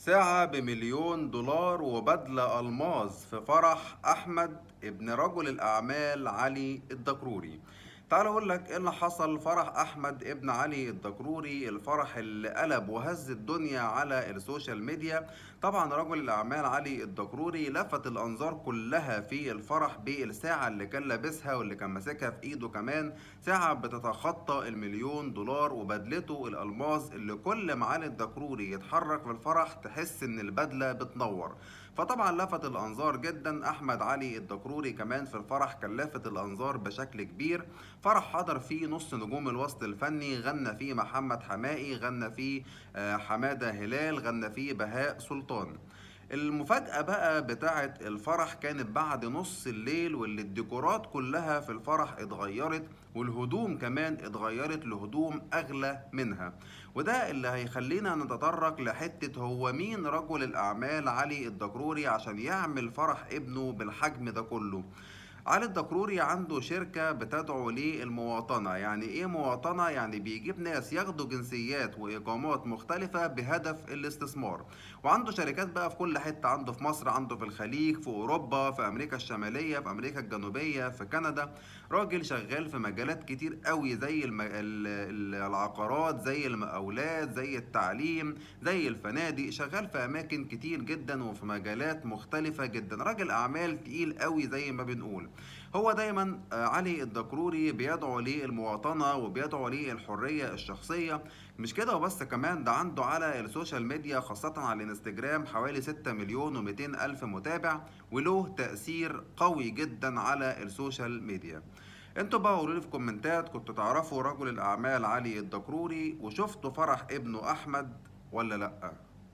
ساعة ب1,000,000 دولار وبدلة ألماظ في فرح أحمد ابن رجل الأعمال علي الدكروري. تعال أقول لك إيه اللي حصل. فرح أحمد ابن علي الدكروري، الفرح اللي قلب وهز الدنيا على السوشيال ميديا. طبعا رجل الأعمال علي الدكروري لفت الأنظار كلها في الفرح بالساعة اللي كان لابسها واللي كان ماسكها في إيده، كمان ساعة بتتخطى ال1,000,000 دولار، وبدلته الألماظ اللي كل ما علي الدكروري يتحرك في الفرح تحس إن البدلة بتنور. فطبعا لفت الأنظار جدا أحمد علي الدكروري. كمان في الفرح كان لافت الأنظار بشكل كبير. فرح حضر فيه نص نجوم الوسط الفني، غنى فيه محمد حماقي، غنى فيه حمادة هلال، غنى فيه بهاء سلطان. المفاجأة بقى بتاعة الفرح كانت بعد نص الليل، واللي الديكورات كلها في الفرح اتغيرت، والهدوم كمان اتغيرت لهدوم أغلى منها. وده اللي هيخلينا نتطرق لحتة هو مين رجل الأعمال علي الدكروري عشان يعمل فرح ابنه بالحجم ده كله. علي الدكروري عنده شركة بتدعو للمواطنة. يعني ايه مواطنة؟ يعني بيجيب ناس ياخدوا جنسيات وإقامات مختلفة بهدف الاستثمار. وعنده شركات بقى في كل حتة، عنده في مصر، عنده في الخليج، في أوروبا، في أمريكا الشمالية، في أمريكا الجنوبية، في كندا. راجل شغال في مجالات كتير قوي، زي العقارات، زي المقاولات، زي التعليم، زي الفنادق. شغال في أماكن كتير جدا وفي مجالات مختلفة جدا. راجل أعمال تقيل قوي زي ما بنقول. هو دايما علي الدكروري بيدعو للمواطنة وبيدعو للحرية الشخصية. مش كده وبس، كمان ده عنده على السوشيال ميديا خاصة على الانستجرام حوالي 6,200,000 متابع، وله تأثير قوي جدا على السوشيال ميديا. انتوا بقى قولولي في كومنتات، كنتوا تعرفوا رجل الأعمال علي الدكروري وشفتوا فرح ابنه أحمد ولا لأ؟